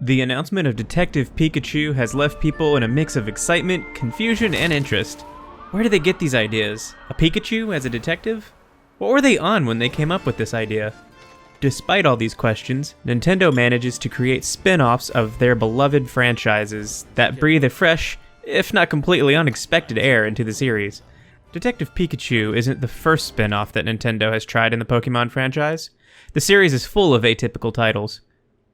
The announcement of Detective Pikachu has left people in a mix of excitement, confusion, and interest. Where did they get these ideas? A Pikachu as a detective? What were they on when they came up with this idea? Despite all these questions, Nintendo manages to create spin-offs of their beloved franchises that breathe a fresh, if not completely unexpected air into the series. Detective Pikachu isn't the first spin-off that Nintendo has tried in the Pokemon franchise. The series is full of atypical titles.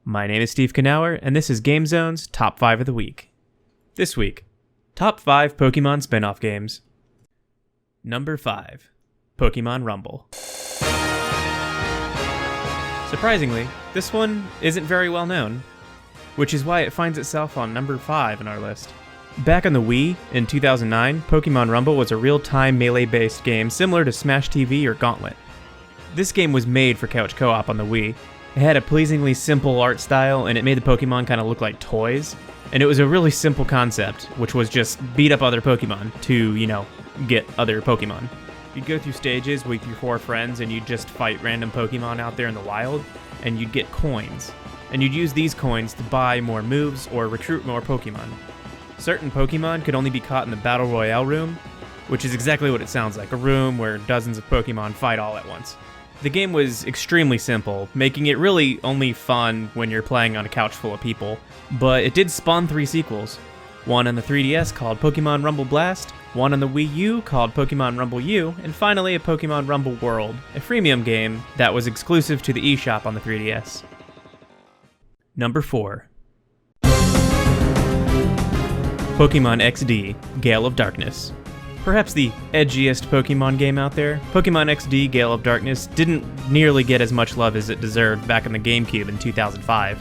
My name is Steve Knauer, and this is GameZone's Top 5 of the Week. This week, Top 5 Pokemon spin-off games. Number 5, Pokemon Rumble. Surprisingly, this one isn't very well known, which is why it finds itself on number 5 on our list. Back on the Wii, in 2009, Pokemon Rumble was a real-time melee-based game similar to Smash TV or Gauntlet. This game was made for couch co-op on the Wii. It had a pleasingly simple art style, and it made the Pokemon kind of look like toys. And it was a really simple concept, which was just beat up other Pokemon to, get other Pokemon. You'd go through stages with your 4 friends, and you'd just fight random Pokemon out there in the wild, and you'd get coins. And you'd use these coins to buy more moves or recruit more Pokemon. Certain Pokemon could only be caught in the Battle Royale room, which is exactly what it sounds like, a room where dozens of Pokemon fight all at once. The game was extremely simple, making it really only fun when you're playing on a couch full of people, but it did spawn 3 sequels. One on the 3DS called Pokemon Rumble Blast, one on the Wii U called Pokemon Rumble U, and finally a Pokemon Rumble World, a freemium game that was exclusive to the eShop on the 3DS. Number 4. Pokemon XD, Gale of Darkness. Perhaps the edgiest Pokemon game out there, Pokemon XD Gale of Darkness didn't nearly get as much love as it deserved back on the GameCube in 2005.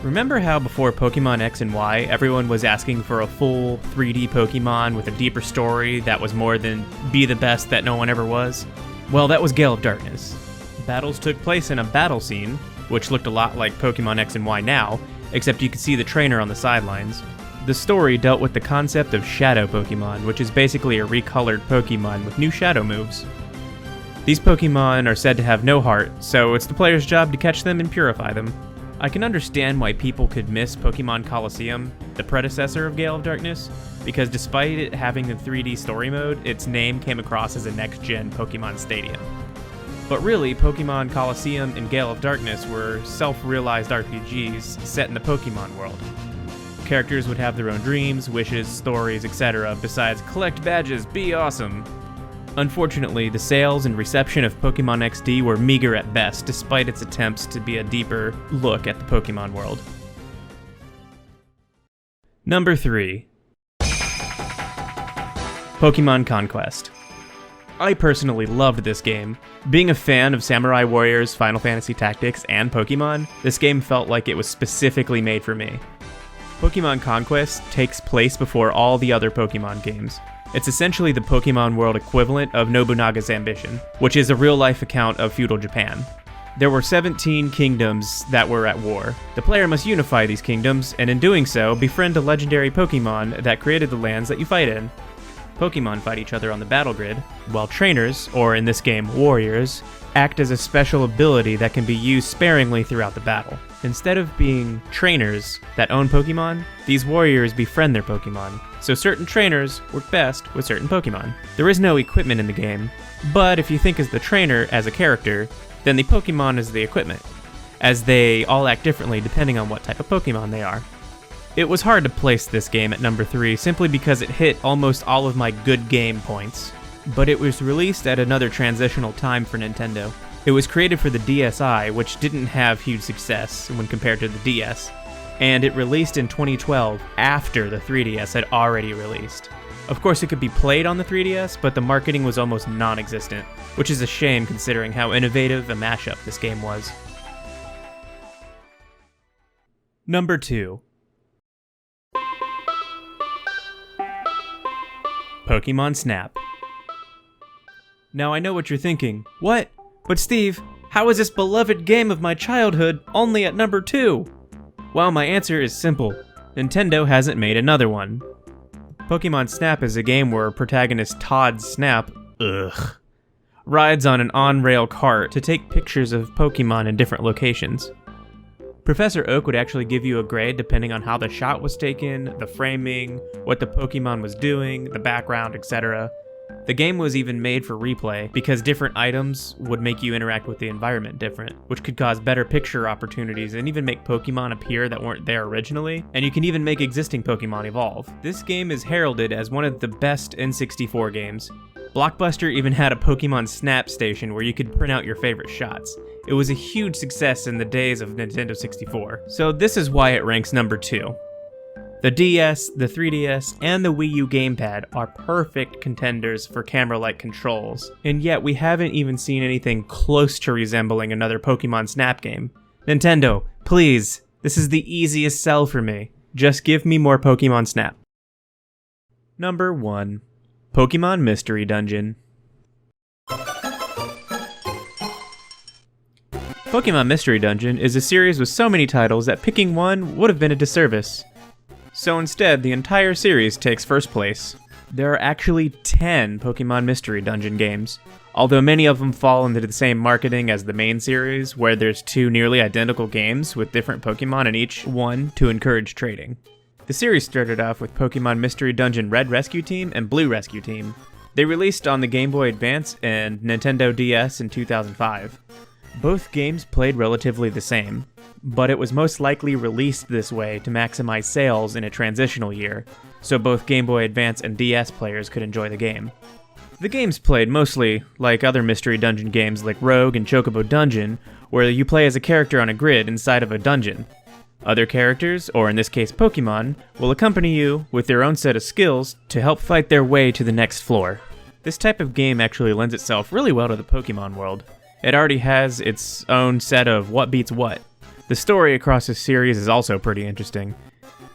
Remember how before Pokemon X and Y, everyone was asking for a full 3D Pokemon with a deeper story that was more than be the best that no one ever was? Well, that was Gale of Darkness. Battles took place in a battle scene, which looked a lot like Pokemon X and Y now, except you could see the trainer on the sidelines. The story dealt with the concept of Shadow Pokemon, which is basically a recolored Pokemon with new Shadow moves. These Pokemon are said to have no heart, so it's the player's job to catch them and purify them. I can understand why people could miss Pokemon Colosseum, the predecessor of Gale of Darkness, because despite it having the 3D story mode, its name came across as a next-gen Pokemon Stadium. But really, Pokemon Colosseum and Gale of Darkness were self-realized RPGs set in the Pokemon world. Characters would have their own dreams, wishes, stories, etc., besides collect badges, be awesome. Unfortunately, the sales and reception of Pokemon XD were meager at best, despite its attempts to be a deeper look at the Pokemon world. Number 3. Pokemon Conquest. I personally loved this game. Being a fan of Samurai Warriors, Final Fantasy Tactics, and Pokemon, this game felt like it was specifically made for me. Pokemon Conquest takes place before all the other Pokemon games. It's essentially the Pokemon world equivalent of Nobunaga's Ambition, which is a real-life account of feudal Japan. There were 17 kingdoms that were at war. The player must unify these kingdoms, and in doing so, befriend a legendary Pokemon that created the lands that you fight in. Pokemon fight each other on the battle grid, while trainers, or in this game, warriors, act as a special ability that can be used sparingly throughout the battle. Instead of being trainers that own Pokemon, these warriors befriend their Pokemon, so certain trainers work best with certain Pokemon. There is no equipment in the game, but if you think as the trainer as a character, then the Pokemon is the equipment, as they all act differently depending on what type of Pokemon they are. It was hard to place this game at number 3 simply because it hit almost all of my good game points, but it was released at another transitional time for Nintendo. It was created for the DSi, which didn't have huge success when compared to the DS, and it released in 2012 after the 3DS had already released. Of course, it could be played on the 3DS, but the marketing was almost non-existent, which is a shame considering how innovative a mashup this game was. Number 2. Pokemon Snap. Now I know what you're thinking. What? But Steve, how is this beloved game of my childhood only at number 2? Well, my answer is simple. Nintendo hasn't made another one. Pokemon Snap is a game where protagonist Todd Snap, rides on an on-rail cart to take pictures of Pokemon in different locations. Professor Oak would actually give you a grade depending on how the shot was taken, the framing, what the Pokemon was doing, the background, etc. The game was even made for replay because different items would make you interact with the environment different, which could cause better picture opportunities and even make Pokemon appear that weren't there originally, and you can even make existing Pokemon evolve. This game is heralded as one of the best N64 games. Blockbuster even had a Pokemon Snap station where you could print out your favorite shots. It was a huge success in the days of Nintendo 64, so this is why it ranks number 2. The DS, the 3DS, and the Wii U gamepad are perfect contenders for camera-like controls, and yet we haven't even seen anything close to resembling another Pokemon Snap game. Nintendo, please, this is the easiest sell for me. Just give me more Pokemon Snap. Number 1. Pokemon Mystery Dungeon. Pokemon Mystery Dungeon is a series with so many titles that picking one would have been a disservice. So instead, the entire series takes first place. There are actually 10 Pokemon Mystery Dungeon games, although many of them fall into the same marketing as the main series, where there's 2 nearly identical games with different Pokemon in each one to encourage trading. The series started off with Pokemon Mystery Dungeon Red Rescue Team and Blue Rescue Team. They released on the Game Boy Advance and Nintendo DS in 2005. Both games played relatively the same, but it was most likely released this way to maximize sales in a transitional year, so both Game Boy Advance and DS players could enjoy the game. The games played mostly like other Mystery Dungeon games like Rogue and Chocobo Dungeon, where you play as a character on a grid inside of a dungeon. Other characters, or in this case Pokemon, will accompany you with their own set of skills to help fight their way to the next floor. This type of game actually lends itself really well to the Pokemon world. It already has its own set of what beats what. The story across this series is also pretty interesting.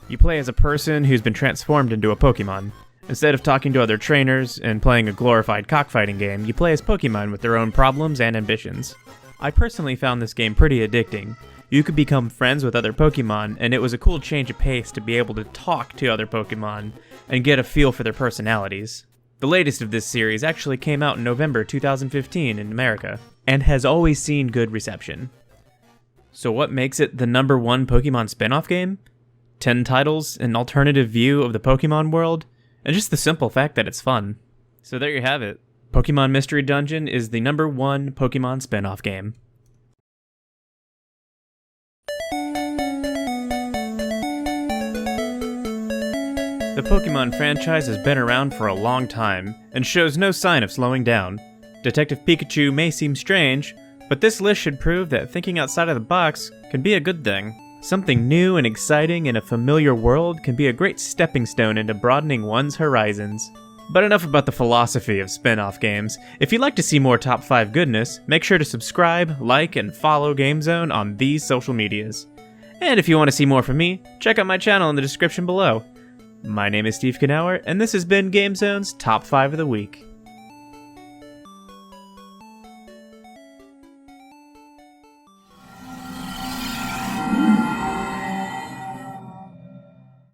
You play as a person who's been transformed into a Pokemon. Instead of talking to other trainers and playing a glorified cockfighting game, you play as Pokemon with their own problems and ambitions. I personally found this game pretty addicting. You could become friends with other Pokemon, and it was a cool change of pace to be able to talk to other Pokemon and get a feel for their personalities. The latest of this series actually came out in November 2015 in America, and has always seen good reception. So what makes it the number 1 Pokemon spin-off game? 10 titles, an alternative view of the Pokemon world, and just the simple fact that it's fun. So there you have it. Pokemon Mystery Dungeon is the number 1 Pokemon spin-off game. The Pokemon franchise has been around for a long time, and shows no sign of slowing down. Detective Pikachu may seem strange, but this list should prove that thinking outside of the box can be a good thing. Something new and exciting in a familiar world can be a great stepping stone into broadening one's horizons. But enough about the philosophy of spin-off games. If you'd like to see more Top 5 goodness, make sure to subscribe, like, and follow GameZone on these social medias. And if you want to see more from me, check out my channel in the description below. My name is Steve Knauer, and this has been GameZone's Top 5 of the Week.